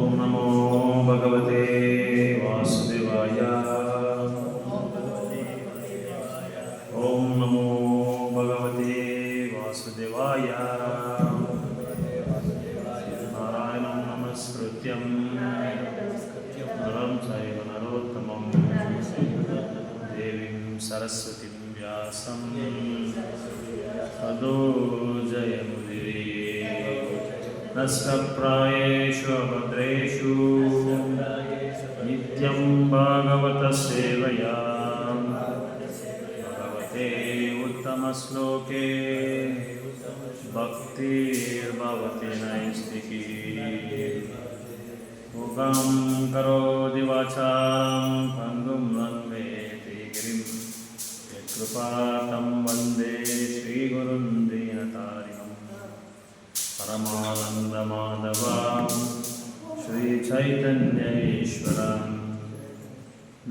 ओम नमो भगवते वासुदेवाय। ओम नमो भगवते वासुदेवाय। नारायणं नमस्कृत्यं नरं चैव नरोत्तमं देवीं सरस्वतीं व्यासं ततो जयमुदीरये। नष्टप्रायेषु अभद्रेषु नित्यं भागवत सेवया भगवते उत्तमश्लोके भक्तिर्भवति नैष्टिकी। मुखं करोति वाचां पङ्गुं लङ्घयति गिरिं यत्कृपातं वन्दे श्रीगुरुं दीनतारिणम्। परमानन्दमाधवं श्रीचैतन्य ईश्वरं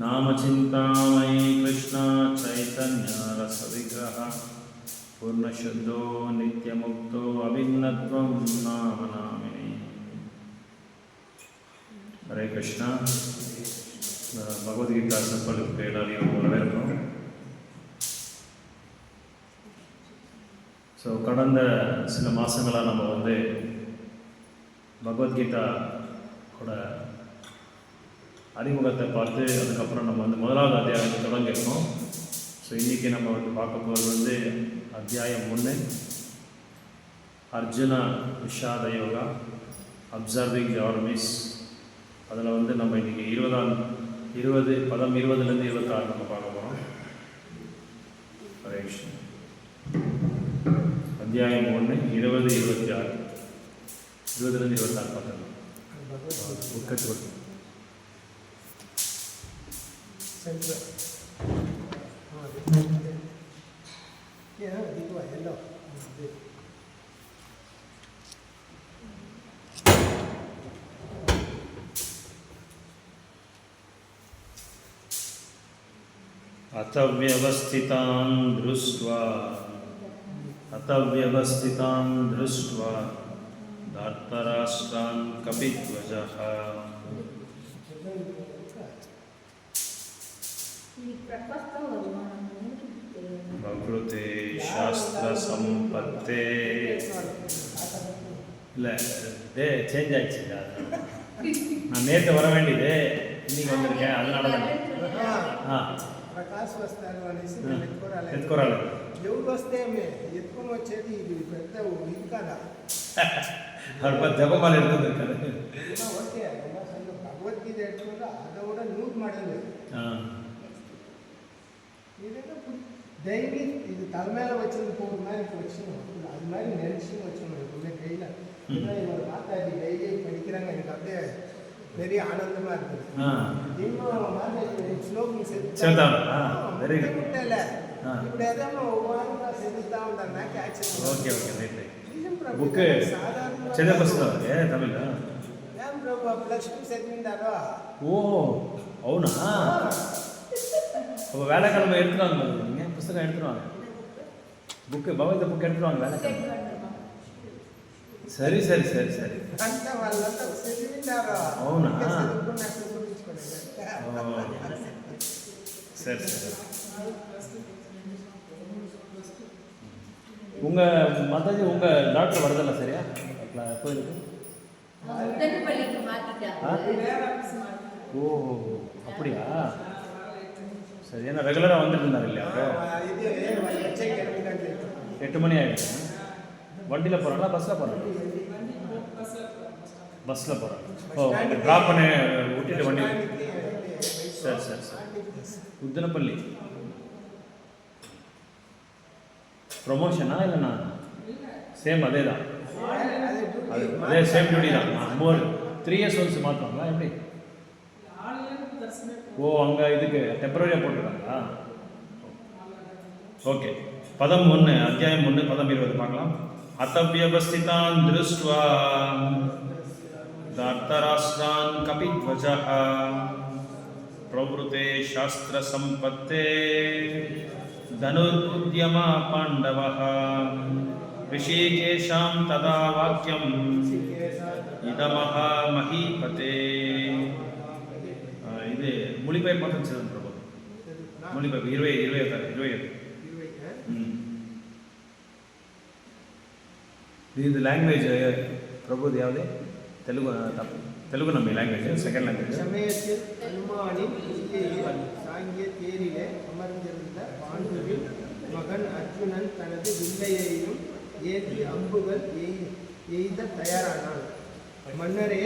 नामचिन्तामणि कृष्ण चैतन्य रसविग्रह पूर्णशुद्धो नित्यमुक्तो अभिन्नत्वं नाम नामिने। हरे कृष्ण. भगवद्गीता சொற்பொழிவுக்கு எல்லாரையும் வரவேற்கிறோம். ஸோ கடந்த சில மாதங்களாக நம்ம பகவத்கீதா கூட அறிமுகத்தை பார்த்து அதுக்கப்புறம் நம்ம முதலாவது அத்தியாயத்தை தொடங்கியிருக்கோம். ஸோ இன்றைக்கி நம்ம பார்க்க போகிறது அத்தியாயம் 1, அர்ஜுனா விஷாத யோகா அப்சர்விங் தி ஆர்மிஸ். அதில் நம்ம இன்றைக்கி 20 26 நம்ம பார்க்க போகிறோம். ஹரே கிருஷ்ண. அத்தியாயம் 1 20 26 20 பார்க்கலாம். புக்கத்து अतव्यवस्थितान् दृष्ट्वा धार्तराष्ट्रान् कपिध्वजः बभृते शास्त्रसम्पत्ते. இல்லை சேஞ்ச் ஆகிடுச்சு. நான் நேற்று வர வேண்டியது இன்னைக்கு வந்திருக்கேன், அதனால தான். ప్రకాశ్ వస్తారు అనేసి ఎత్తుకోరాలి. ఎవరు వస్తే ఎత్తుకొని వచ్చేది ఇది పెద్ద ఇది కదా. జపమాల ఎడుతుందిರ್ತಾರೆ. ಓಕೆ ಭಗವದ್ಗೀತೆ ಎತ್ಕೊಂಡು அதை விட நூறு மாடல் இதுக்கு டெய்லி இது தலைமையில வச்சது போகிற மாதிரி வச்சுக்கணும். அது மாதிரி நினைச்சு வச்சுக்கணும். எப்பவுமே கையில் இவர் மாதாஜி டெய்லி படிக்கிறாங்க. எனக்கு அப்படியே பெரிய ஆனந்தமா இருக்குது. இன்னும் மாதாஜி ஸ்லோகம் ఇప్పుడు ఏదైనా ఉపవాసంగా చదువుతా ఉంటాను. నాకు యాక్చువల్ ఓకే బుక్ చదివేస్తాను తమిళ. ఏం ప్రభు ప్లస్ 2 చదివిండారో. ఓ అవునా? அப்போ வேலைக்கிழமை எடுத்துருவாங்க. நீங்கள் புத்தகம் எடுத்துருவாங்க. புக்கு பகவத புக் எடுத்துருவாங்க வேலைக்கிழமை. சரி சரி சரி சரி అవునా? சரி சரி. உங்கள் மாதாஜி உங்கள் டாக்டர் வரதில்ல சரியா கோயிலுக்கு? ஓ அப்படியா? சரி. ஏன்னா ரெகுலராக வந்துட்டு இருந்தார் இல்லையா? 8 மணி ஆகிடுச்சு. வண்டியில் போகிறாங்களா பஸ்ஸில் போகிறாங்க? பஸ்ஸில் போகிறாங்க. ஓ ட்ராப் பண்ணி விட்டுட்டு வண்டி. சரி சரி சரி. உத்தனப்பள்ளி ப்ரொமோஷனா இல்லைண்ணா? சேம் அதே தான். அதே சேம் டியூட்டி தான். 3 இயர்ஸ் ஒன்ஸ் மாற்றுவாங்களா எப்படி? ஓ அங்கே இதுக்கு டெம்பரரியாக போட்டுருக்காங்களா? ஓகே. பதம் 1 அத்தியாயம் 1 பதம் 20 பார்க்கலாம். अतव्यवस्थितान् दृष्ट्वा धार्तराष्ट्रान् कपिध्वजः प्रवृते शास्त्रसम्पत्ते धनुर्उद्यमा पाण्डवः ऋषिकेशां तदा वाक्यं இதமஹ மஹீபதே. இது மொழிபெயர்ப்பு மாத்திரம் செய்தது பிரபு. மொழிபெயர்ப்பு 20 இது லாங்குவேஜ் பிரபு யாவது தெலுங்கு நம்ம லாங்குவேஜ் செகண்ட் லாங்குவேஜ். சமயத்தில் ஹனுமானின் குதிரையில் சாங்கிய தேரிலே அமர்ந்திருந்த பாண்டுவின் மகன் அர்ஜுனன் தனது வில்லையையும் ஏற்றி அம்புகள் எய்த தயாரானான். மன்னரே,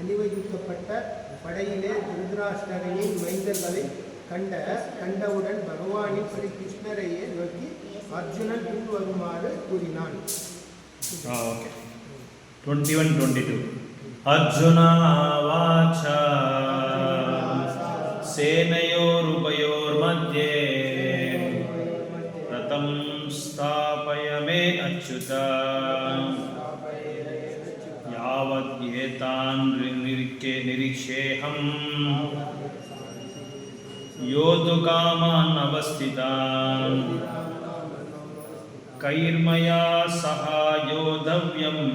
அணிவகுக்கப்பட்ட படையிலே திருதராஷ்டிரனின் மைந்தர்களை கண்டவுடன் பகவானின் ஸ்ரீ கிருஷ்ணரையே நோக்கி அர்ஜுனன் பின்வருமாறு கூறினான். ஓகே 21-22 அர்ஜுனா வாச்ச சேனயோருபயோர்மத்யே ரதம் ஸ்தாபய மே அச்சுத யாவத் ஏதான் நிரீக்ஷேஹம் யோதுகாமான் அவஸ்திதான் கைர்மயா சஹ யோதவ்யம்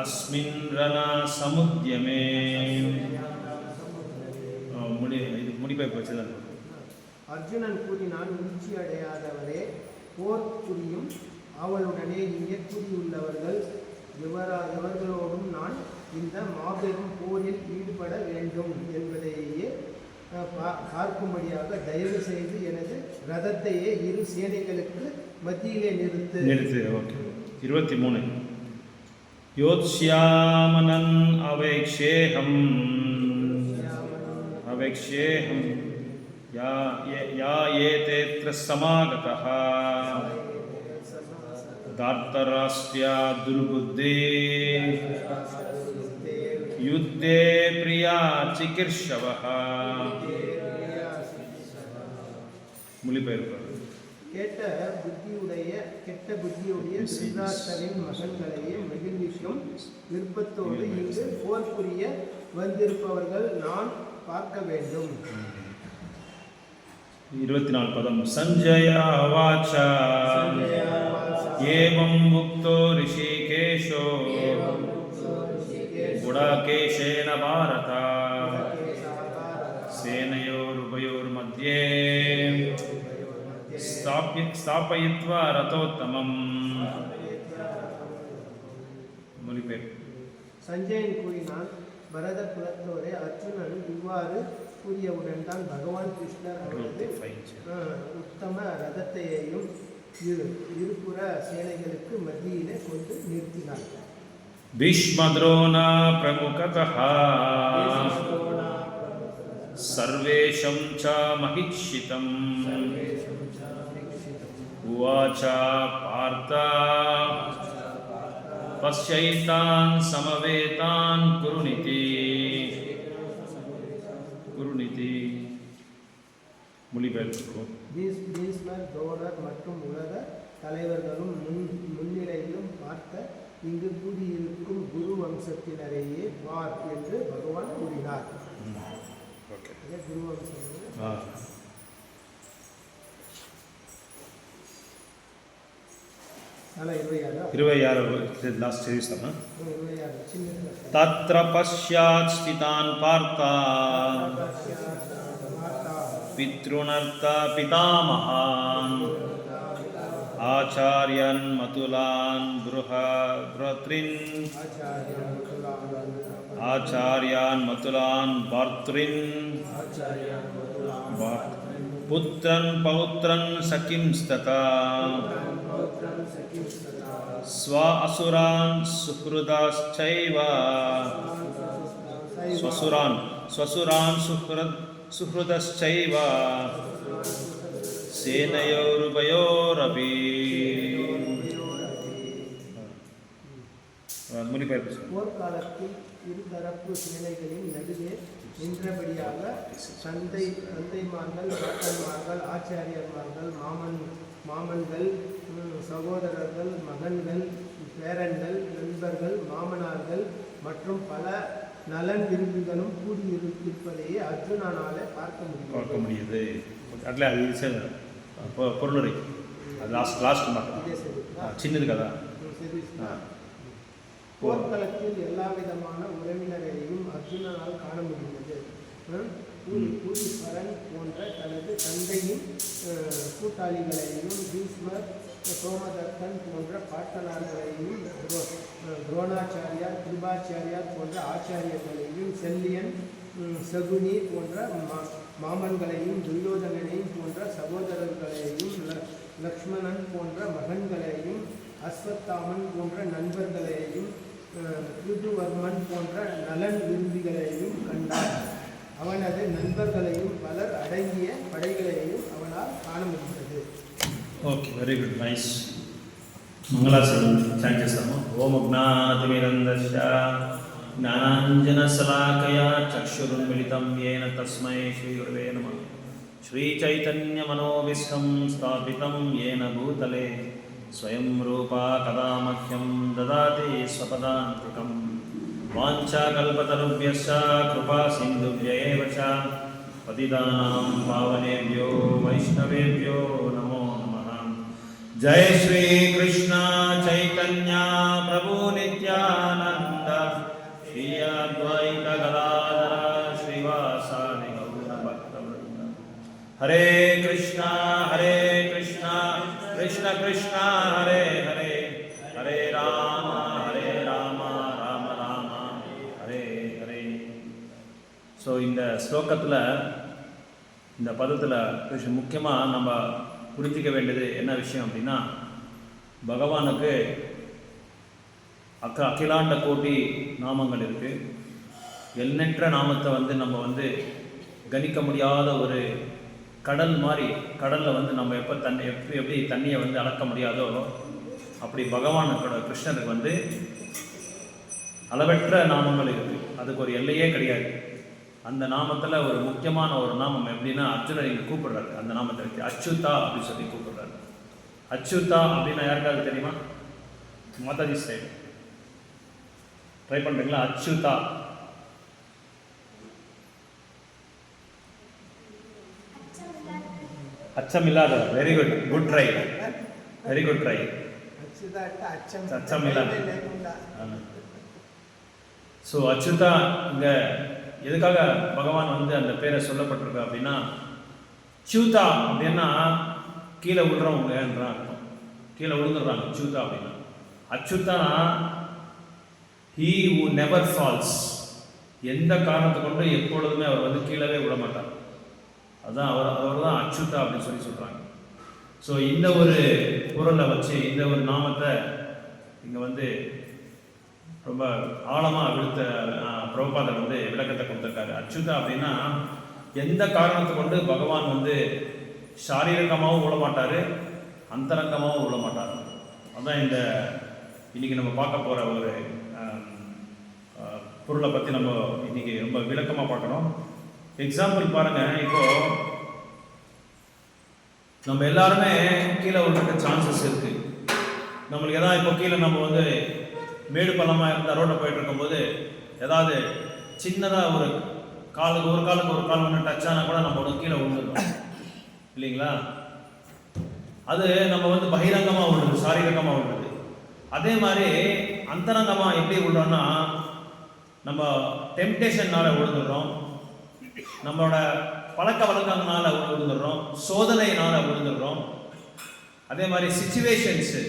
அஸ்மின் ரணா சமுத்யமே. முடிப்பை வச்சுதான் அர்ஜுனன் கூறினான், உச்சி அடையாதவரே, போர் புரியும் அவளுடனே இங்கே கூறியுள்ளவர்கள் எவர்களோடும் நான் இந்த மாபெரும் போரில் ஈடுபட வேண்டும் என்பதையே பார்க்கும்படியாக தயவு செய்து எனது ரதத்தையே இரு சேனைகளுக்கு மத்தியிலே நிறுத்து. ஓகே 23 யோத்ஸ்யாமனன் அவேக்ஷேஹம் யா ஏதேத்ர சமாகதः தார்த்தராஷ்ட்ரியா துர்புத்தே யுத்தே பிரியா சிகிர்ஷவः. மொழிபெயர்ப்பு கெட்ட புத்தியுடைய திருதராஷ்டிரனின் மகன்களையே மகிழ்விக்கும் விருப்பத்தோடு இங்கு போர் புரிய வந்திருப்பவர்கள் நான் பார்க்க வேண்டும். 24 பதம் சஞ்சய வாச்ச ஏவம் முக்தோ ரிஷிகேஷோ குடாகேஷேன பாரத சேனையோருபயோர்மத்யே ஸ்தாபயித்வா ரதோத்தமம். மொழிபெயர்ப்பு சஞ்சயன் கூறினான், பரத குலத்தோரே, அர்ஜுனன் இவ்வாறு கூறியவுடன் தான் பகவான் கிருஷ்ணர் அவரது உத்தம ரதத்தையும் இருபுற சேனைகளுக்கு மத்தியிலே கொண்டு நிறுத்தினார். பீஷ்மத்ரோணா பிரமுகதः சர்வேஷம் ச மஹிஷிதம் உவாச பார்த்த பஸ்யைதான் சமவேதான் குருநிதி. மொழிபெயர்ப்பு பீஷ்மர், துரோணர் மற்றும் உலக தலைவர்களும் முன்னிலையிலும் பார்த்த இங்கு கூடியிருக்கும் குரு வம்சத்தினரையே வார் என்று பகவான் கூறினார். குரு வம்சம் 26 లాస్ట్ చేస్తామా. తత్ర పశ్చాత్ స్థితాన్ పార్థ పితృనర్త పితామహాన్ ఆచార్యన్ మతులాన్ బృహత్రిన్ ఆచార్యాన్ మతులాన్ భర్తృన్ పుత్రన్ పౌత్రన్ సఖింస్తతా స్వ అసురాన్ సుహృదాశ్చైవ స్వసురాన్ సుహృదశ్చైవ సేనయోరుభయోరపి. போர்க்காலத்தில் இருதரப்பு சேனைகளின் நடுவே நின்றபடியாக தந்தைமார்கள், பாட்டன்மார்கள், ஆச்சாரியர்மார்கள், மாமன்கள், சகோதரர்கள், மகன்கள், பேரன்கள், நண்பர்கள், மாமனார்கள் மற்றும் பல நலன் விரும்பிகளும் கூடியிருப்பதையே அர்ஜுனனாலே பார்க்க முடியுது. அட்ல பொருளுரை அது லாஸ்ட் மட்டும் இதே சரி சின்னது கதா சரி. போர்க்களத்தில் எல்லா விதமான உறவினரையும் அர்ஜுனனால் காண முடிந்தது. பூரிஸ்வரன் போன்ற தனது தந்தையின் கூட்டாளிகளையும் பீஷ்மர் சோமதத்தன் போன்ற பாட்டனார்களையும் துரோணாச்சாரியார் கிருபாச்சாரியார் போன்ற ஆச்சாரியர்களையும் செல்லியன் சகுனி போன்ற மாமன்களையும் துரியோதனனையும் போன்ற சகோதரர்களையும் லக்ஷ்மணன் போன்ற மகன்களையும் அஸ்வத்தாமன் போன்ற நண்பர்களையும் ருதுவர்மன் போன்ற நலன் விரும்பிகளையும் கண்டார். அவனது நண்பர்களையும் பலர் அடங்கிய படைகளையும் அவனால் காண முடிந்தது. Okay, very good, nice. మంగళాచరణం చాంట్ చేస్తాము. ఓం అజ్ఞానతిమిరంధస్య జ్ఞానాంజనశలాకయా చక్షురున్మిళితం యేన తస్మై శ్రీగురవే నమః. శ్రీచైతన్యమనోభీష్టం స్థాపితం యేన భూతలే స్వయం రూపా కదా మహ్యం దదాతి స్వపదాంతికం. వాంఛాకల్పతరుభ్యశ్చ కృపా సింధుభ్యైవ చ పతితానాం పావనేభ్యో వైష్ణవేభ్యో నమో నమః. జయ శ్రీ కృష్ణ చైతన్య ప్రభు నిత్యానంద శ్రీ అద్వైత గదాధర శ్రీవాసాది గౌర భక్తవృంద. హరే కృష్ణ కృష్ణ కృష్ణ హరే హరే, హరే రామ రామ రామ ஹரே ஹரே. ஸோ இந்த ஸ்லோகத்தில், இந்த பதத்தில் முக்கியமாக நம்ம புரிஞ்சிக்க வேண்டியது என்ன விஷயம் அப்படின்னா, பகவானுக்கு அகிலாண்ட கோட்டி நாமங்கள் இருக்குது. எண்ணற்ற நாமத்தை நம்ம கணிக்க முடியாத ஒரு கடல் மாதிரி, கடலில் நம்ம எப்படி தண்ணியை அளக்க முடியாதோ அப்படி பகவானுக்கோட கிருஷ்ணருக்கு அளவற்ற நாமங்கள் இருக்குது. அதுக்கு ஒரு எல்லையே கிடையாது. அந்த நாமத்தில் ஒரு முக்கியமான ஒரு நாமம் எப்படின்னா, அர்ஜுனர் இங்கே கூப்பிடுறாரு. அந்த நாமத்தை வச்சு அச்சுதா அப்படின்னு சொல்லி கூப்பிடுறாரு. அச்சுதா அப்படின்னா யாருக்காவது தெரியுமா? மாதாஜி ஸ்டைல் ட்ரை பண்ணுறீங்களா? அச்சுதா. அச்சம் இல்லாத. Very good, good try, very good try. அச்சம் இல்லாத. ஸோ அச்சுதா இங்கே எதுக்காக பகவான் அந்த பேரை சொல்லப்பட்டிருக்கு அப்படின்னா, ச்சூதா அப்படின்னா கீழே விழுறவங்கன்ற அர்த்தம். கீழே விழுந்துடுறாங்க ச்சூதா அப்படின்னா. Achyuta he who never falls. எந்த காரணத்தை கொண்டு எப்பொழுதுமே அவர் கீழவே விட மாட்டார். அதுதான் அவர் தான் அச்சுதா அப்படின்னு சொல்கிறாங்க. ஸோ இந்த ஒரு பொருளை வச்சு, இந்த ஒரு நாமத்தை இங்கே ரொம்ப ஆழமாக பிரபுபாதர் விளக்கத்தை கொடுத்துருக்காரு. அச்சுதா அப்படின்னா எந்த காரணத்தை கொண்டு பகவான் சாரீரகமாகவும் விட மாட்டார், அந்தரங்கமாகவும் விட மாட்டார். அதுதான் இன்னைக்கு நம்ம பார்க்க போகிற ஒரு பொருளை பற்றி நம்ம இன்னைக்கு ரொம்ப விளக்கமாக பார்க்கணும். எக்ஸாம்பிள் பாருங்கள், இப்போது நம்ம எல்லாருமே கீழே விழுறதுக்கு சான்சஸ் இருக்குது. நம்மளுக்கு எதாவது இப்போ கீழே நம்ம மேடு பள்ளமாக இருந்தால் ரோட்டை போயிட்டு இருக்கும்போது ஏதாவது சின்னதாக ஒரு காலுக்கு ஒரு கால் டச் ஆனால் கூட நம்ம கீழே விழுந்துடும் இல்லைங்களா? அது நம்ம பகிரங்கமாக விழுது, சாரீரகமாக விழுது. அதே மாதிரி அந்தரங்கமாக எப்படி விழுறோம்னா, நம்ம டெம்டேஷன்னால விழுந்துடுறோம், நம்மளோட பழக்க வழக்கங்களால விழுந்துடுறோம், சோதனையினால் விழுந்துடுறோம். அதே மாதிரி சிச்சுவேஷன்ஸு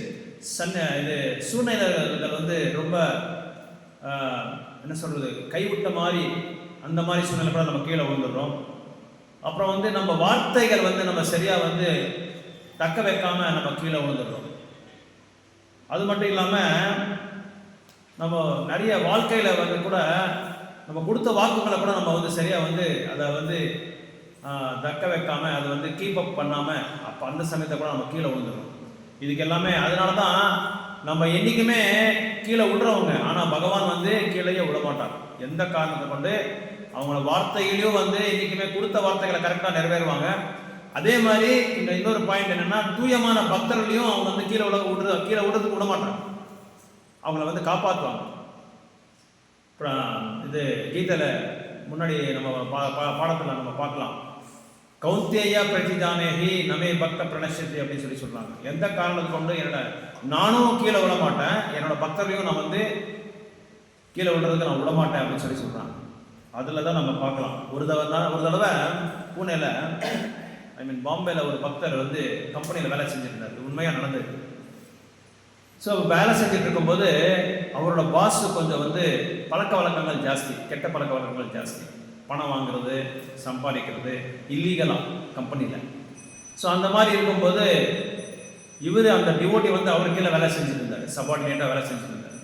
இது சூழ்நிலைகள் ரொம்ப என்ன சொல்கிறது, கைவிட்ட மாதிரி, அந்த மாதிரி சூழ்நிலை கூட நம்ம கீழே விழுந்துடுறோம். அப்புறம் நம்ம வார்த்தைகள் நம்ம சரியாக தக்க வைக்காமல் நம்ம கீழே விழுந்துடுறோம். அது மட்டும் இல்லாமல் நம்ம நிறைய வாழ்க்கையில் கூட நம்ம கொடுத்த வாக்குகளை கூட நம்ம சரியாக அதை தக்க வைக்காமல், அதை கீப் அப் பண்ணாமல், அப்போ அந்த சமயத்தை கூட நம்ம கீழே விழுந்துடுறோம். இதுக்கு எல்லாமே அதனால தான் நம்ம என்றைக்குமே கீழே விடுறவங்க, ஆனால் பகவான் கீழேயே விட மாட்டாங்க. எந்த காரணத்தை கொண்டு அவங்கள வார்த்தைகளையும் என்றைக்குமே கொடுத்த வார்த்தைகளை கரெக்டாக நிறைவேறுவாங்க. அதே மாதிரி இந்த இன்னொரு பாயிண்ட் என்னென்னா, தூயமான பக்தர்களையும் அவங்க கீழே விடுறதுக்கு விட மாட்டாங்க, அவங்கள காப்பாற்றுவாங்க. இது கீதையில் முன்னாடி நம்ம பாடத்தில் நம்ம பார்க்கலாம். கௌந்தேயா பிரதிதானேஹி நமே பக்த பிரணஷதி அப்படின்னு சொல்லி சொல்றாங்க. எந்த காரணத்தை கொண்டு நானும் கீழே விட மாட்டேன், என்னோட பக்தரையும் நான் வந்து கீழே விடுறதுக்கு நான் விட மாட்டேன் அப்படின்னு சொல்லி சொல்றாங்க. அதில் தான் நம்ம பார்க்கலாம். ஒரு தடவை பூனேல பாம்பேல ஒரு பக்தர் வந்து கம்பெனியில் வேலை செஞ்சுருந்தார். இது உண்மையாக நடந்தது. ஸோ வேலை செஞ்சுட்டு இருக்கும்போது அவரோட பாஸ் கொஞ்சம் வந்து பழக்க வழக்கங்கள் ஜாஸ்தி, கெட்ட பழக்க வழக்கங்கள் ஜாஸ்தி, பணம் வாங்குறது, சம்பாதிக்கிறது இல்லீகலாக கம்பெனியில். ஸோ அந்த மாதிரி இருக்கும்போது இவர் அந்த டிவோட்டி வந்து அவர் கீழே வேலை செஞ்சுட்டு இருந்தார், சபார்டினேட்டாக வேலை செஞ்சுட்டு இருந்தார்.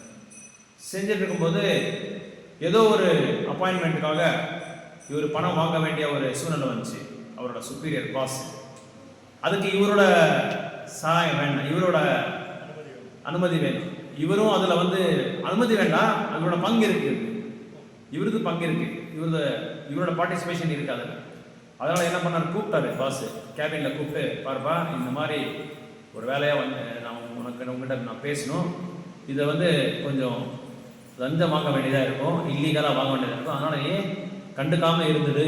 செஞ்சுட்டு இருக்கும்போது ஏதோ ஒரு அப்பாயின்மெண்ட்டுக்காக இவர் பணம் வாங்க வேண்டிய ஒரு சூழ்நிலை வந்துச்சு. அவரோட சுப்பீரியர் பாஸ் அதுக்கு இவரோட சாயம் வேண்டாம், இவரோட அனுமதி வேணும். இவரும் அதில் வந்து அனுமதி வேண்டாம், இவரோட பங்கு இருக்கு, இவருக்கு பங்கு இருக்கு, இவரோட பார்ட்டிசிபேஷன் இருக்காது. அதனால என்ன பண்ணார், கூப்பிட்டாரு பாஸ் கேபினில் கூப்பிட்டு, பாருப்பா இந்த மாதிரி ஒரு வேலையாக வந்து நான் உங்ககிட்ட நான் பேசணும், இதை வந்து கொஞ்சம் லஞ்சம் வாங்க வேண்டியதாக இருக்கும், இல்லீகலாக வாங்க வேண்டியதாக இருக்கும், அதனால் ஏன் கண்டுக்காமல் இருந்தது,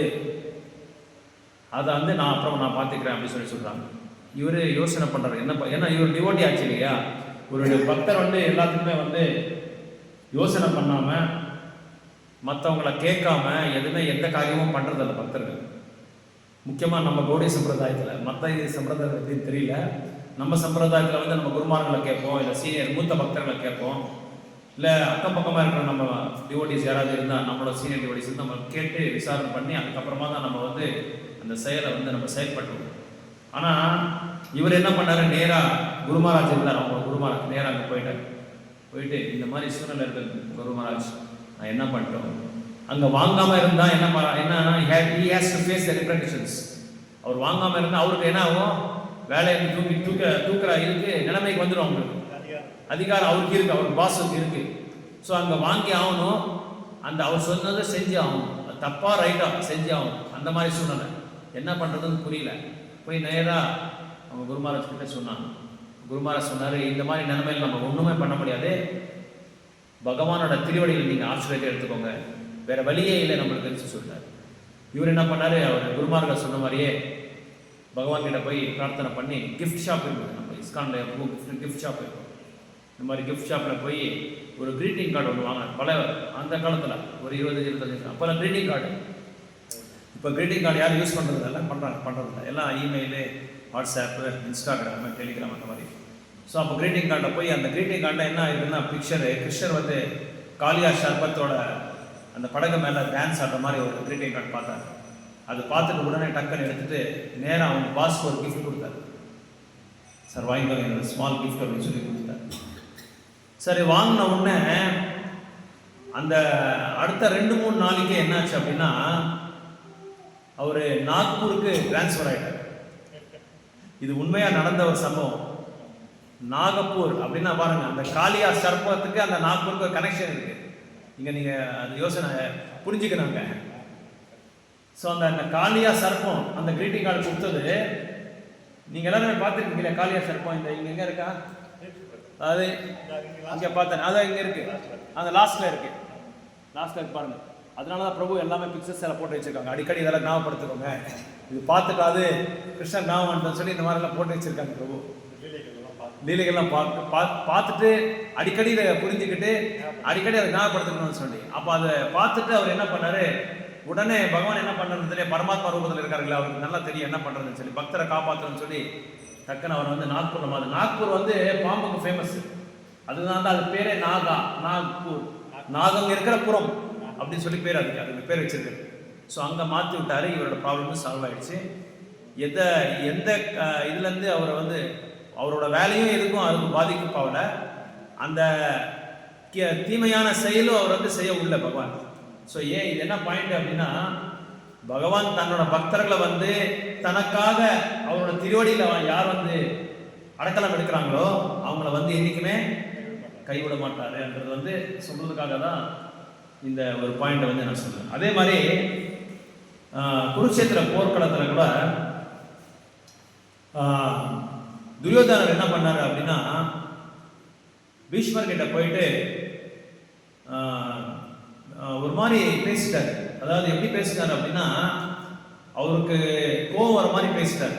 அதை வந்து நான் அப்புறம் நான் பார்த்துக்கிறேன் அப்படின்னு சொல்லி சொல்கிறாங்க. இவர் யோசனை பண்ணுறாரு, ஏன்னா இவர் டிவோட்டி ஆச்சு இல்லையா. ஒரு பக்தர் வந்து எல்லாத்துக்குமே வந்து யோசனை பண்ணாமல் மற்றவங்கள கேட்காம எதுவுமே எந்த காரியமும் பண்ணுறதில்ல பக்தர்கள். முக்கியமாக நம்ம கௌடிய சம்பிரதாயத்தில், மற்ற சம்பிரதாயத்தை எப்படின்னு தெரியல, நம்ம சம்பிரதாயத்தில் வந்து நம்ம குருமார்களை கேட்போம், இல்லை சீனியர் மூத்த பக்தர்களை கேட்போம், இல்லை அக்கம் பக்கமாக இருக்கிற நம்ம டிவோட்டிஸ் யாராவது இருந்தால் நம்மளோட சீனியர் டிவோட்டிஸ் நம்ம கேட்டு விசாரணை பண்ணி அதுக்கப்புறமா தான் நம்ம வந்து அந்த செயலை வந்து நம்ம செயல்பட்டுருவோம். ஆனால் இவர் என்ன பண்ணாரு, நேராக குருமராஜ் இருந்தார், அவங்க குருமராஜ் நேராக அங்கே போயிட்டு இந்த மாதிரி சூழ்நிலை இருக்குது குருமராஜ், நான் என்ன பண்ணிட்டோம், அங்கே வாங்காமல் இருந்தால் என்னன்னா he has to face the repercussions. அவர் வாங்காமல் இருந்தால் அவருக்கு என்ன ஆகும், வேலையை தூக்குற இருக்கு நிலைமைக்கு வந்துடும், அவங்களுக்கு அதிகாரம் அவருக்கு இருக்குது, அவர் பாஸுக்கு இருக்குது. ஸோ அங்கே வாங்கி ஆகணும், அந்த அவர் சொன்னதை செஞ்சு ஆகணும், தப்பாக ரைட்டாக செஞ்சு ஆகணும். அந்த மாதிரி சூழ்நிலை என்ன பண்ணுறதுன்னு புரியல. போய் நேராக அவங்க குருமராஜ் கிட்ட சொன்னாங்க. குருமராஜ் சொன்னார், இந்த மாதிரி நிலைமையில் நம்ம ஒன்றுமே பண்ண முடியாது, பகவானோட திருவடியில் நீங்கள் ஆசிரியத்தை எடுத்துக்கோங்க, வேறு வழியே இல்லை நம்மளுக்கு சொல்லிட்டார். இவர் என்ன பண்ணார், அவர் குருமார்கள் சொன்ன மாதிரியே பகவான் கிட்ட போய் பிரார்த்தனை பண்ணி, கிஃப்ட் ஷாப் இருக்குது நம்ம இஸ்கானில் கிஃப்ட் ஷாப் இருக்கும், இந்த மாதிரி கிஃப்ட் ஷாப்பில் போய் ஒரு க்ரீட்டிங் கார்டு ஒன்று வாங்கினேன். பல அந்த காலத்தில் ஒரு 20-25 அப்போல்லாம் க்ரீட்டிங் கார்டு. இப்போ க்ரீட்டிங் கார்டு யாரும் யூஸ் பண்ணுறதில்ல, பண்ணுறதில்ல, எல்லாம் இமெயிலு, வாட்ஸ்அப்பு, இன்ஸ்டாகிராமு, டெலிகிராம் அந்த மாதிரி. ஸோ அப்போ க்ரீட்டிங் கார்டில் போய் அந்த க்ரீட்டிங் கார்டில் என்ன ஆயிருக்குன்னா கிருஷ்ணர் வந்து காளியா ஷர்பத்தோட அந்த படகு மேலே டான்ஸ் ஆடுற மாதிரி ஒரு க்ரீட்டிங் கார்டு பார்த்தாரு. அது பார்த்துட்டு உடனே டக்குன்னு எடுத்துகிட்டு நேராக அவங்க பாஸ்க்கு ஒரு கிஃப்ட் கொடுத்தாரு. சார் வாங்கிக்கோங்க, என்னோட ஸ்மால் கிஃப்ட் அப்படின்னு சொல்லி கொடுத்தாரு. சரி வாங்கின உடனே அந்த அடுத்த 2-3 நாளைக்கு என்னாச்சு அப்படின்னா அவர் நாக்பூருக்கு டிரான்ஸ்ஃபர் ஆகிட்டார். இது உண்மையாக நடந்த ஒரு சம்பவம். நாகப்பூர் அப்படின்னா பாருங்க, அந்த காளியா சர்பத்துக்கு அந்த நாக்பூருக்கு ஒரு கனெக்ஷன் இருக்கு. இங்கே நீங்கள் அந்த யோசனை புரிஞ்சுக்கிறாங்க. ஸோ அந்த காளியா சர்ப்பம் அந்த கிரீட்டிங் கார்டு கொடுத்தது நீங்கள் எல்லாருமே பார்த்துருக்கீங்களா? காளியா சர்ப்பம் இந்த இங்கே எங்கே இருக்கா, அது அங்கே பார்த்தேன், அதான் இங்கே இருக்கு, அந்த லாஸ்ட்டில் இருக்கு பாருங்க. அதனால தான் பிரபு எல்லாமே பிக்சர்ஸ் எல்லாம் போட்டு வச்சிருக்காங்க. அடிக்கடி இதெல்லாம் ஞாபகப்படுத்துக்கோங்க, இது பார்த்துக்காது கிருஷ்ணன் ஞாபகம் சொல்லி இந்த மாதிரிலாம் போட்டு வச்சிருக்காங்க. பிரபு லீலைகள்லாம் பார்த்துட்டு அடிக்கடி இதை புரிஞ்சுக்கிட்டு அடிக்கடி அதை ஞாபகப்படுத்தணும்னு சொல்லி, அப்போ அதை பார்த்துட்டு அவர் என்ன பண்ணாரு, உடனே பகவான் என்ன பண்ணுறதுன்னு தெரியும், பரமாத்மா ரூபத்தில் இருக்காருல்ல, அவருக்கு நல்லா தெரியும் என்ன பண்ணுறதுன்னு சொல்லி, பக்தரை காப்பாற்றணும்னு சொல்லி டக்குன்னு அவர் வந்து நாக்பூரில் மாதிரி, நாக்பூர் வந்து பாம்புக்கு ஃபேமஸ், அதுதான் தான் அது பேரே நாக்பூர், நாகம் இருக்கிற புறம் அப்படின்னு சொல்லி பேர், அதுக்கு பேர் வச்சிருக்கு. ஸோ அங்கே மாற்றி விட்டார். இவரோட ப்ராப்ளமும் சால்வ் ஆகிடுச்சு. எந்த இதுலேருந்து அவரை வந்து அவரோட வேலையும் எதுக்கும் அதுக்கு பாதிக்கும் போகல, அந்த தீமையான செயலும் அவர் வந்து செய்ய உள்ள பகவான். ஸோ ஏன் இது என்ன பாயிண்ட் அப்படின்னா, பகவான் தன்னோட பக்தர்களை வந்து தனக்காக அவரோட திருவடியில் யார் வந்து அடக்கலம் எடுக்கிறாங்களோ அவங்கள வந்து என்றைக்குமே கைவிட மாட்டாருன்றது வந்து சொல்றதுக்காக தான் இந்த ஒரு பாயிண்டை வந்து நான் சொல்றேன். அதே மாதிரி குருட்சேத்திர போர்க்களத்தில் கூட துரியோதனர் என்ன பண்ணாரு அப்படின்னா, பீஷ்மர் கிட்ட போயிட்டு ஒரு மாதிரி பேசிட்டாரு. அதாவது எப்படி பேசிட்டாரு அப்படின்னா, அவருக்கு கோவம் வர மாதிரி பேசிட்டார்.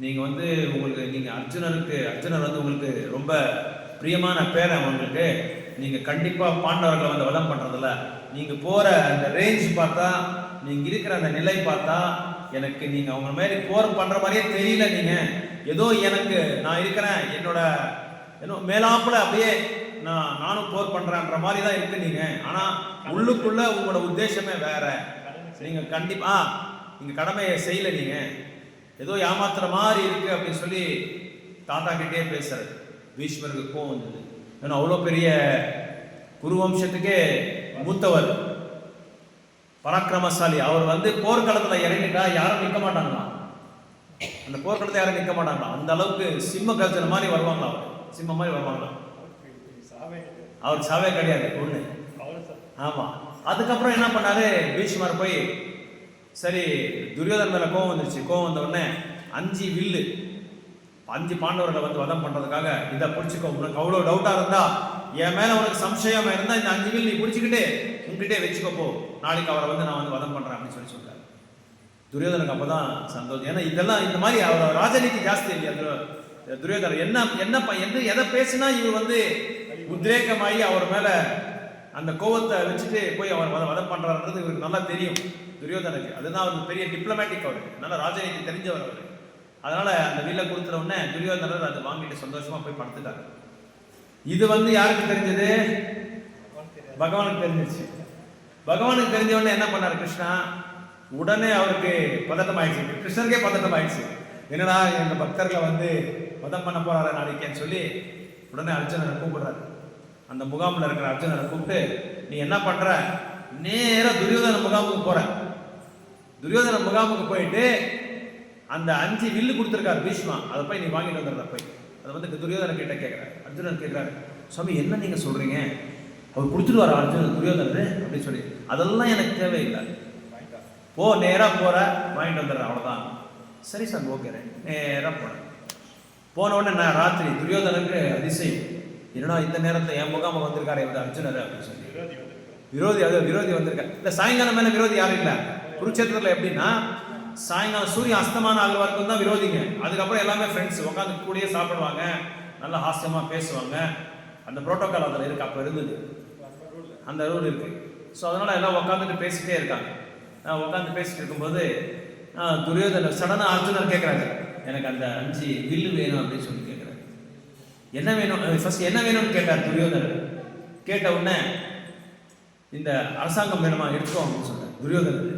நீங்கள் வந்து நீங்கள் அர்ஜுனர் வந்து உங்களுக்கு ரொம்ப பிரியமான பேரன் உங்களுக்கு, நீங்கள் கண்டிப்பாக பாண்டவர்களை வந்து வதம் பண்ணுறதில்ல, நீங்கள் போகிற அந்த ரேஞ்ச் பார்த்தா, நீங்கள் இருக்கிற அந்த நிலை பார்த்தா எனக்கு நீங்கள் அவங்க மாதிரி போர் பண்ணுற மாதிரியே தெரியல. நீங்கள் ஏதோ எனக்கு நான் இருக்கிறேன் என்னோட மேலாப்பில் அப்படியே நானும் போர் பண்ணுறேன்ற மாதிரி தான் இருக்கு நீங்கள். ஆனால் உள்ளுக்குள்ள உங்களோட உத்தேசமே வேற. நீங்கள் கண்டிப்பாக நீங்கள் கடமையை செய்யலை, நீங்கள் ஏதோ ஏமாத்துற மாதிரி இருக்கு அப்படின்னு சொல்லி தாத்தா கிட்டே பேசுறாரு. பீஷ்மருக்கு கோவம் வந்தது. ஏன்னா அவ்வளோ பெரிய குருவம்சத்துக்கே மூத்தவர், பராக்கிரமசாலி. அவர் வந்து போர்க்களத்தில் இறங்கிட்டா யாரும் நிற்க மாட்டாங்களாம். அந்த போர்க்களத்தை யாரும் நிற்க மாட்டாங்களாம். அந்த அளவுக்கு சிம்ம கர்ஜன மாதிரி வருவாங்களா, அவர் சிம்ம மாதிரி வருவாங்களாம். அவர் சாவே கிடையாது ஒண்ணு. ஆமா. அதுக்கப்புறம் என்ன பண்ணாரு பீஷ்மர் போய், சரி துரியோதன மேல கோவம் வந்துருச்சு. கோவம் வந்த உடனே 5 வில்லு 5 பாண்டவர்களை வந்து வதம் பண்றதுக்காக இதை பிடிச்சிக்கோ, உனக்கு அவ்வளோ டவுட்டா இருந்தா, என் மேல உனக்கு சம்சயமா இருந்தா இந்த 5 வில் நீ பிடிச்சிக்கிட்டு உங்ககிட்டே வச்சுக்கோ போ, நாளைக்கு அவரை வந்து நான் வந்து வதம் பண்றேன் அப்படின்னு சொல்லி சொல்றாரு. துரியோதனுக்கு அப்பதான் சந்தோஷம். ஏன்னா இதெல்லாம் இந்த மாதிரி அவர் ராஜநீதி ஜாஸ்தி இல்லையா துரியோதனர். என்ன எதை பேசினா இவர் வந்து உத்ரேகமாகி அவர் மேல அந்த கோவத்தை வச்சுட்டு போய் அவர் வதம் பண்றாருன்றது இவருக்கு நல்லா தெரியும் துரியோதனுக்கு. அதுதான் அவருக்கு பெரிய டிப்ளமேட்டிக், அவர் நல்ல ராஜநீதி தெரிஞ்சவர் அவர். அதனால அந்த வில்ல கொடுத்துற உடனே துரியோதனர் அதை வாங்கிட்டு சந்தோஷமா போய் படுத்துட்டாரு. இது வந்து யாருக்கு தெரிஞ்சது? பகவானுக்கு தெரிஞ்சிருச்சு. பகவானுக்கு தெரிஞ்ச உடனே என்ன பண்ணாரு கிருஷ்ணா? உடனே அவருக்கு பதட்டம் ஆயிடுச்சு. கிருஷ்ணருக்கே பதட்டம் ஆயிடுச்சு. என்னடா எங்க பக்தர்களை வந்து வதம் பண்ண போறாரு நாளைக்கேன்னு சொல்லி உடனே அர்ஜுனனை கூப்பிடுறாரு. அந்த முகாமில் இருக்கிற அர்ஜுனனை கூப்பிட்டு, நீ என்ன பண்ற, நேரா துரியோதன முகாமுக்கு போற. துரியோதன முகாமுக்கு போயிட்டு அந்த 5 வில்லு கொடுத்துருக்காரு பீஷ்மா, அதை போய் நீ வாங்கிட்டு வந்துடுற. போய் அதை வந்து துரியோதன கிட்ட கேட்கிறாரு. அர்ஜுனன் கேட்கிறாரு, சுவாமி என்ன நீங்க சொல்றீங்க, அவர் கொடுத்துட்டு வர அர்ஜுனன் துரியோதனரு அப்படின்னு சொல்லி. அதெல்லாம் எனக்கு தேவையில்லை, போ நேரா போற வாங்கிட்டு வந்துடுற, அவ்வளவுதான். சரி சார், ஓகே. நேரா போறேன். போன உடனே நான் ராத்திரி துரியோதனுக்கு அதிசயம், என்னடா இந்த நேரத்தில் என் முகாம வந்திருக்காரு இவர் அர்ஜுனர் அப்படின்னு சொல்லி. விரோதி வந்திருக்காரு. இல்லை சாயங்காலம் மேலே விரோதி யாரும் இல்லை. குருட்சேத்திரத்தில் எப்படின்னா சாயங்காலம் சூரியன் அஸ்தமான ஆகிற வரைக்கும் தான் விரோதிங்க. அதுக்கப்புறம் எல்லாமே ஃப்ரெண்ட்ஸ் உட்காந்து கூடயே சாப்பிடுவாங்க, நல்லா ஹாஸ்யமாக பேசுவாங்க. அந்த புரோட்டோக்கால் அதில் இருக்கு, அப்போ இருந்தது அந்த ரூல் இருக்கு. ஸோ அதனால எல்லாம் உட்காந்துட்டு பேசிட்டே இருக்காங்க. உட்காந்து பேசிட்டு இருக்கும்போது துரியோதனர் சடனாக அர்ஜுனர் கேட்குறாரு, எனக்கு அந்த 5 வில்லு வேணும் அப்படின்னு சொல்லி கேட்குறாரு. என்ன வேணும் ஃபர்ஸ்ட் என்ன வேணும்னு கேட்டார் துரியோதனர். கேட்ட உடனே இந்த அரசாங்கம் வேணுமா, எடுத்துக்கோ அப்படின்னு சொல்றாரு துரியோதனர்.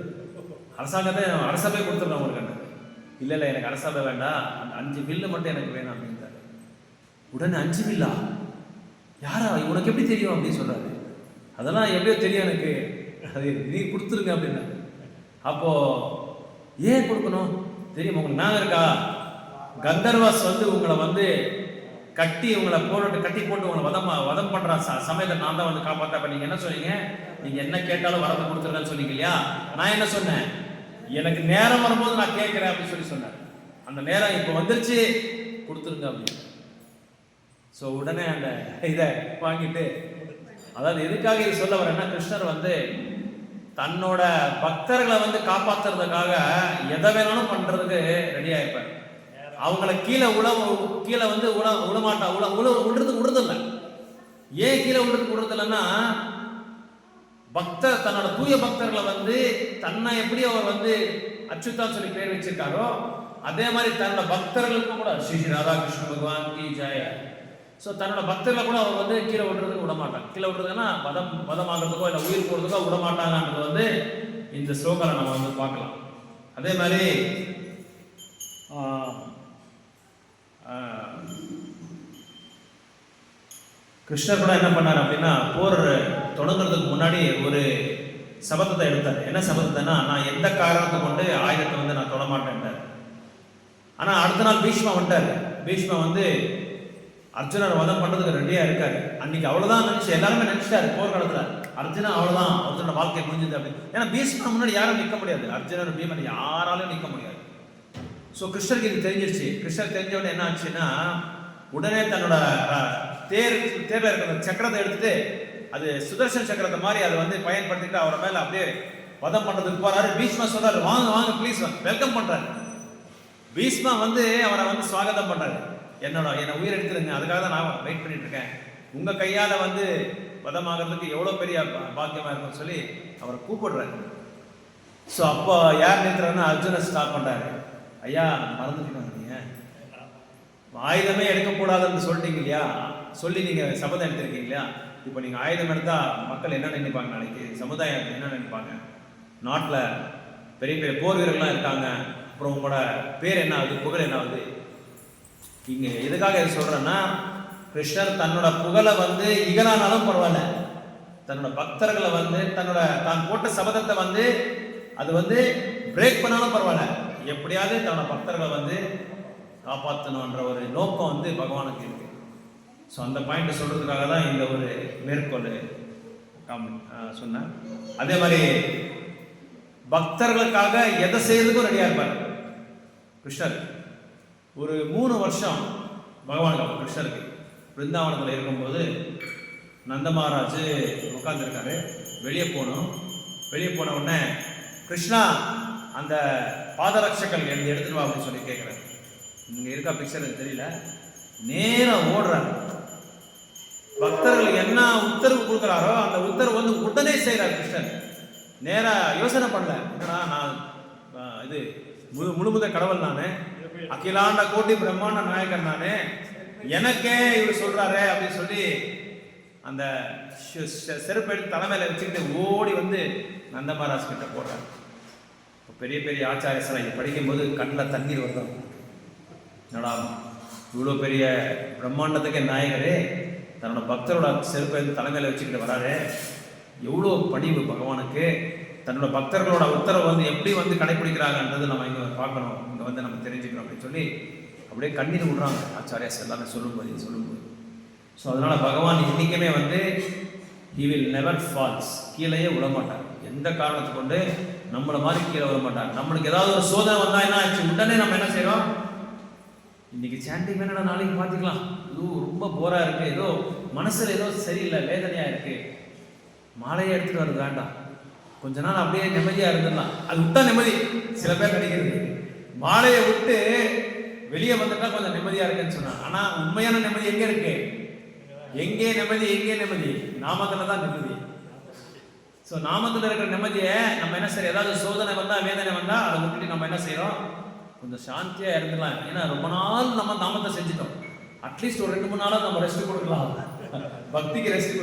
அரசாங்கத்தை அரசபை கொடுத்துருந்தோம் ஒரு கண்ணு. இல்லை எனக்கு அரசபை வேண்டாம், அந்த 5 வில்லு மட்டும் எனக்கு வேணும் அப்படின்றாரு. உடனே 5 வில்லா யாரா, உனக்கு எப்படி தெரியும் அப்படின்னு சொல்றாரு. அதெல்லாம் எப்படியோ தெரியும் எனக்கு, அது நீ கொடுத்துருங்க அப்படின்னா. அப்போ ஏன் கொடுக்கணும் தெரியும் உங்களுக்கு, நாங்கள் இருக்கா கந்தர்வாஸ் வந்து உங்களை வந்து உங்களை கட்டி போட்டு உங்களை வதம் பண்ற சமயத்தை நான் தான் வந்து காப்பாற்ற. அப்ப நீங்க என்ன சொன்னீங்க, நீங்க என்ன கேட்டாலும் வரது கொடுத்துருங்கன்னு சொன்னீங்க இல்லையா? நான் என்ன சொன்னேன், எனக்கு நேரம் வரும்போது நான் கேட்கிறேன் அப்படின்னு சொல்லி சொன்னேன். அந்த நேரம் இப்போ வந்துருச்சு, கொடுத்துருங்க அப்படின்னு. ஸோ உடனே அந்த இதை வாங்கிட்டு, அதாவது எதுக்காக இது சொல்ல வரேன்னா, கிருஷ்ணர் வந்து தன்னோட பக்தர்களை வந்து காப்பாத்துறதுக்காக எதை வேணாலும் பண்றதுக்கு ரெடியா இருப்பார். அவங்கள கீழே வந்து விடமாட்டா, விடுறதில்லை. ஏன் கீழே விடுறதில்லைன்னா, தன்னோட தூய பக்தர்களை வந்து தன்னை எப்படி அவர் வந்து அச்சுதான் சொல்லி பேர் வச்சிருக்காரோ, அதே மாதிரி தன்னோட பக்தர்களுக்கும் கூட ஸ்ரீ ராதாகிருஷ்ண பகவான் கி ஜெய. ஸோ தன்னோட பக்தர்களை கூட அவர் வந்து கீழே விடுறதுக்கு விடமாட்டாங்க. கீழே விடுறதுன்னா மதம் ஆகிறதுக்கோ இல்லை உயிர் போடுறதுக்கோ விடமாட்டாங்கன்றது வந்து இந்த ஸ்லோகங்களை நம்ம வந்து பார்க்கலாம். அதே மாதிரி கிருஷ்ணர் கூட என்ன பண்ணார் அப்படின்னா, போர் தொடங்குறதுக்கு முன்னாடி ஒரு சபதத்தை எடுத்தார். என்ன சபதத்தைன்னா, நான் எந்த காரணத்தை கொண்டு ஆயுதத்தை வந்து நான் தொடமாட்டேன். ஆனா அடுத்த நாள் பீஷ்மா வந்துட்டாரு. பீஷ்மா வந்து அர்ஜுனர் வதம் பண்றதுக்கு ரெடியா இருக்காரு. அன்னைக்கு அவ்வளவுதான் நினைச்சு எல்லாருமே நினைச்சிட்டாரு போர்க்களத்துல, அர்ஜுனா அவ்வளவுதான், அர்ஜுனோட வாழ்க்கை முடிஞ்சது அப்படின்னு. ஏன்னா பீஷ்மா முன்னாடி யாரும் நிற்க முடியாது, அர்ஜுனர் பீமன் யாராலும் நிற்க முடியாது. ஸோ கிருஷ்ணருக்கு இது தெரிஞ்சிருச்சு. கிருஷ்ணர் தெரிஞ்ச உடனே என்ன ஆச்சுன்னா, உடனே தன்னோட தேர்ல இருக்கிற சக்கரத்தை எடுத்துட்டு, அது சுதர்சன் சக்கரத்தை மாதிரி அதை வந்து பயன்படுத்திட்டு அவரை மேல அப்படியே வதம் பண்றதுக்கு போறாரு. பீஷ்மா சொல்றாரு, வாங்க வாங்க ப்ளீஸ் வெல்கம் பண்றாரு. பீஷ்மா வந்து அவரை வந்து ஸ்வாகதம் பண்றாரு. என்னை உயிர் எடுத்துருங்க, அதுக்காக தான் நான் வெயிட் பண்ணிட்டு இருக்கேன். உங்க கையால வந்து வதமாகிறதுக்கு எவ்வளவு பெரிய பாக்கியமா இருக்கும்னு சொல்லி அவரை கூப்பிடுறாரு. ஸோ அப்போ யார் நிறுத்துறாருன்னா அர்ஜுனை ஸ்டாப் பண்றாரு. ஐயா மறந்துட்டீங்க, நீங்க ஆயுதமே எடுக்கக்கூடாதுன்னு சொல்லிட்டீங்க இல்லையா, சொல்லி நீங்க சபதம் எடுத்திருக்கீங்க இல்லையா, இப்போ நீங்க ஆயுதம் எடுத்தா மக்கள் என்ன நினைப்பாங்க, நாளைக்கு சமுதாயம் என்ன நினைப்பாங்க, நாட்டில் பெரிய பெரிய போர் வீரர்கள்லாம் இருக்காங்க, அப்புறம் உங்களோட பேர் என்ன ஆகுது, புகழ் என்ன ஆகுது. இங்க எதுக்காக இது சொல்றேன்னா, கிருஷ்ணர் தன்னோட புகழை வந்து இகழானாலும் பரவாயில்ல, தன்னோட பக்தர்களை வந்து தான் போட்ட சபதத்தை வந்து அது வந்து பிரேக் பண்ணாலும் பரவாயில்ல, எப்படியாவது தன்னோட பக்தர்களை வந்து காப்பாற்றணுன்ற ஒரு நோக்கம் வந்து பகவானுக்கு இருக்கு. ஸோ அந்த பாயிண்ட் சொல்றதுக்காக தான் இந்த ஒரு மேற்கோள் சொன்னேன். அதே மாதிரி பக்தர்களுக்காக எதை செய்யறதுக்கும் ரெடியா இருப்பார் கிருஷ்ணர். ஒரு 3 வருஷம் பகவானுக்கு கிருஷ்ணருக்கு பிருந்தாவனத்தில் இருக்கும்போது நந்த மகாராஜ் உட்காந்துருக்காரு. வெளியே போன உடனே கிருஷ்ணா அந்த பாதரட்சங்கள் எடுத்துட்டு வா அப்படின்னு சொல்லி கேட்குறாரு. இங்கே இருக்கா பிக்சர் எனக்கு தெரியல. நேரம் ஓடுறாரு. பக்தர்கள் என்ன உத்தரவு கொடுக்குறாரோ அந்த உத்தரவு வந்து உடனே செய்கிறார் கிருஷ்ணர். நேராக யோசனை பண்ணல, என்னடா நான் இது முழுமுத கடவுள் நானு, அகிலாண்ட கோட்டி பிரம்மாண்ட நாயகன் நானு, எனக்கே இவர் சொல்றாரு அப்படின்னு சொல்லி அந்த செருப்பு எடுத்து தலைமையில வச்சுக்கிட்டு ஓடி வந்து நந்த மகாராஜ் கிட்ட போடுறாரு. பெரிய பெரிய ஆச்சாரிய சிலை படிக்கும்போது கண்ணில் தண்ணீர் வருது. என்னடா இவ்வளோ பெரிய பிரம்மாண்டத்துக்கே நாயகரே தன்னோட பக்தரோட செருப்பை எடுத்து தலைமையில வச்சுக்கிட்டு வராரு, எவ்வளோ பணிவு பகவானுக்கு. தன்னோட பக்தர்களோட உத்தரவு வந்து எப்படி வந்து கடைபிடிக்கிறாங்கன்றது நம்ம இங்கே பார்க்கணும், இங்கே வந்து நம்ம தெரிஞ்சுக்கணும் அப்படின்னு சொல்லி அப்படியே கண்ணீர் விடுறாங்க ஆச்சாரியாஸ் எல்லாமே சொல்லும்போது. ஸோ அதனால பகவான் இன்னைக்குமே வந்து he will never falls, கீழேயே விடமாட்டார். எந்த காரணத்தை கொண்டு நம்மளை மாதிரி கீழே விட மாட்டார். நம்மளுக்கு ஏதாவது ஒரு சோதனை வந்தா என்ன ஆச்சு, உடனே நம்ம என்ன செய்யறோம், இன்னைக்கு சாண்டிங் வேணா நாளைக்கு பார்த்துக்கலாம், ஏதோ ரொம்ப போரா இருக்கு, ஏதோ மனசுல ஏதோ சரியில்லை, வேதனையா இருக்கு, மாலையை எடுத்துட்டு வர்றது வேண்டாம், கொஞ்ச நாள் அப்படியே நிம்மதியா இருந்துடலாம். அது விட்டா நிம்மதி சில பேர் கிடைக்கிறது. மாலையை விட்டு வெளியே வந்துட்டா கொஞ்சம் நிம்மதியா இருக்குன்னு சொன்னாங்க. ஆனா உண்மையான நிம்மதி எங்க இருக்கு, எங்கே நிம்மதி நாமத்துல தான் நிம்மதி. ஸோ நாமத்தில் இருக்கிற நிம்மதியை நம்ம என்ன செய்யறோம், ஏதாவது சோதனை வந்தா வேதனை வந்தா அதை விட்டுட்டு நம்ம என்ன செய்யறோம், கொஞ்சம் சாந்தியா இருந்துடலாம். ஏன்னா ரொம்ப நாள் நம்ம நாமத்தை செஞ்சுட்டோம், அட்லீஸ்ட் ஒரு 2-3 நாளாக நம்ம ரெஸ்ட் கொடுக்கலாம், பக்திக்கு ரெஸ்ட்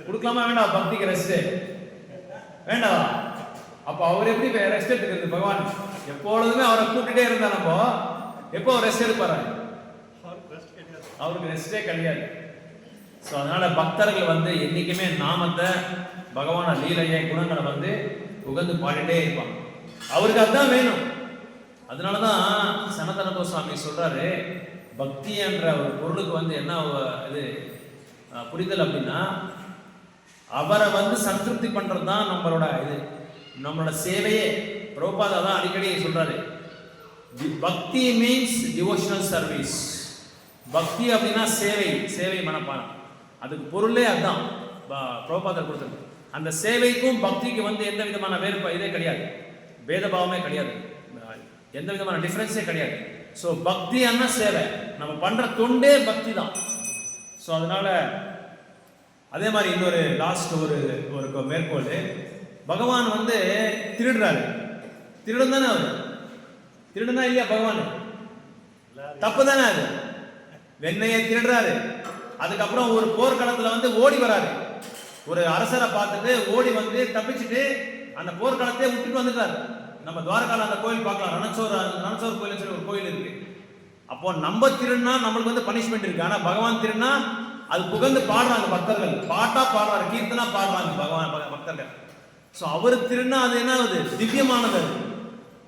கொடுக்கலாமா வேண்டாம், பக்திக்கு ரெஸ்ட் வேண்டாம். அப்போ அவர் எப்படி ரெஸ்ட் எடுத்துக்கிறது, பகவான் எப்பொழுதுமே அவரை கூப்பிட்டுட்டே இருந்தா நம்ம எப்போ ரெஸ்ட் எடுப்பாரு, அவருக்கு ரெஸ்டே கிடையாது. ஸோ அதனால பக்தர்கள் வந்து என்னைக்குமே நாமத்தை பகவான லீலையை குணங்களை வந்து உகந்து பாடிட்டே இருப்பாங்க, அவருக்கு அதுதான் வேணும். அதனாலதான் சனாதன கோஸ்வாமி சொல்றாரு, பக்தி என்ற ஒரு பொருளுக்கு வந்து என்ன இது புரிதல் அப்படின்னா, அவரை வந்து சந்திருப்தி பண்றது தான் நம்மளோட சேவையே. பிரபுபாதா தான் அடிக்கடி சொல்றாரு, பக்தி மீன்ஸ் டிவோஷனல் சர்வீஸ். பக்தி அப்படின்னா சேவை மனப்பானம், அதுக்கு பொருளே அதுதான் பிரபுபாதர் கொடுத்தது. அந்த சேவைக்கும் பக்திக்கு வந்து எந்த விதமான இதே கிடையாது, பேதபாவமே கிடையாது, எந்த விதமான டிஃபரன்ஸே கிடையாது. ஸோ பக்தி என்ன சேவை, நம்ம பண்ற தொண்டே பக்தி தான். ஸோ அதனால அதே மாதிரி இன்னொரு லாஸ்ட் ஒரு மேற்கோள், பகவான் வந்து திருடுறாரு, திருடன் தானே அவர், திருடுனா இல்லையா பகவான், தப்பு தானே அது, வெண்ணையை திருடுறாரு. அதுக்கப்புறம் ஒரு போர்க்களத்துல வந்து ஓடி வராரு, ஒரு அரசரை பார்த்துட்டு ஓடி வந்து தப்பிச்சுட்டு அந்த போர்க்களத்தையே விட்டுட்டு வந்துட்டாரு. நம்ம துவாரகால அந்த கோயில் பார்க்கலாம், ரணச்சோர் கோயில் சொல்லி ஒரு கோயில் இருக்கு. அப்போ நம்ம திருடுனா நம்மளுக்கு வந்து பனிஷ்மெண்ட் இருக்கு, ஆனா பகவான் திருடுனா அது புகழ்ந்து பாடுறாங்க பக்தர்கள், பாட்டா பாடுறாரு, கீர்த்தனா பாடுறாங்க பகவான் பக்தர்கள். ஸோ அவரு திருடுனா அது என்ன ஆகுது, திவ்யமானது.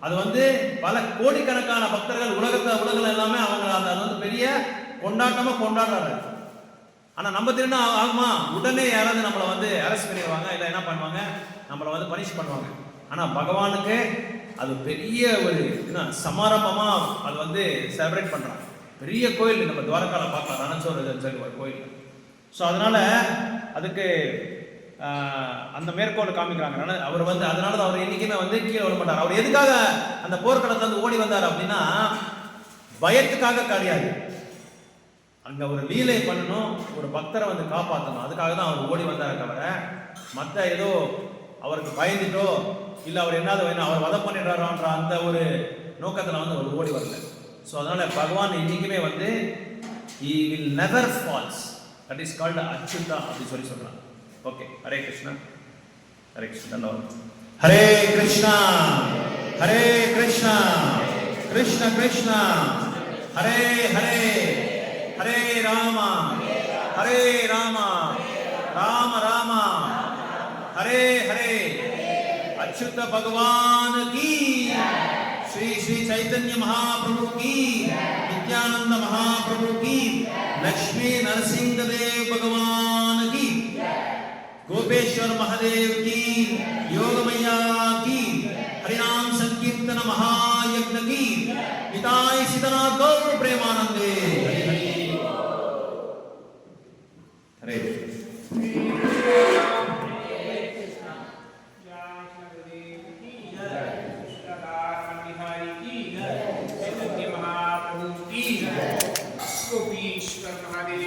அது வந்து பல கோடிக்கணக்கான பக்தர்கள் உலகங்கள் எல்லாமே அவங்க அதை வந்து பெரிய கொண்டாட்டமா கொண்டாடுறாரு. ஆனா நம்ம திருடுனா ஆகுமா, உடனே யாராவது நம்மளை வந்து அரெஸ்ட் பண்ணிடுவாங்க, இல்லை என்ன பண்ணுவாங்க, நம்மளை வந்து பனிஷ் பண்ணுவாங்க. ஆனா பகவானுக்கு அது பெரிய ஒரு சமாரம்பமா அது வந்து செலிப்ரேட் பண்றாங்க. பெரிய கோயில் நம்ம துவாரகால பார்க்கலாம், ரணச்சோர் ஒரு கோயில். ஸோ அதனால அதுக்கு அந்த மேற்கோள் காமிக்கிறாங்க. அவர் வந்து அதனால தான் அவர் என்னைக்குமே வந்து கீழே விட மாட்டார். அவர் எதுக்காக அந்த போர்க்களத்துல இருந்து ஓடி வந்தார் அப்படின்னா பயத்துக்காக கிடையாது. அங்க ஒரு லீலை பண்ணணும், ஒரு பக்தரை வந்து காப்பாற்றணும், அதுக்காக தான் அவர் ஓடி வந்தார் தவிர மற்ற ஏதோ அவருக்கு பயந்துட்டோ இல்லை அவர் என்னது வேணும் அவர் வதம் பண்ணிடுறாரோன்ற அந்த ஒரு நோக்கத்தில் வந்து அவர் ஓடி வரல. ஸோ அதனால பகவான் இன்னைக்குமே வந்து he will never falls, that is called Achyuta அப்படி சொல்றாங்க. ஓகே, ஹரே கிருஷ்ணா. ஹரே கிருஷ்ணா. ஹரே கிருஷ்ணா ஹரே கிருஷ்ணா கிருஷ்ண கிருஷ்ணா ஹரே ஹரே ஹரே ராமா ஹரே ராமா ராம ராமா ஹரே ஹரே. अच्युत भगवान की, श्री श्री चैतन्य महाप्रभु की, नित्यानंद महाप्रभु की, लक्ष्मी नरसिंह देव भगवान की, गोपेश्वर महादेव की, योग मैया की, हरिनाम संकीर्तन महायज्ञ की, पिताय सीतानाथ गौर प्रेमानंदे. हरे हरे.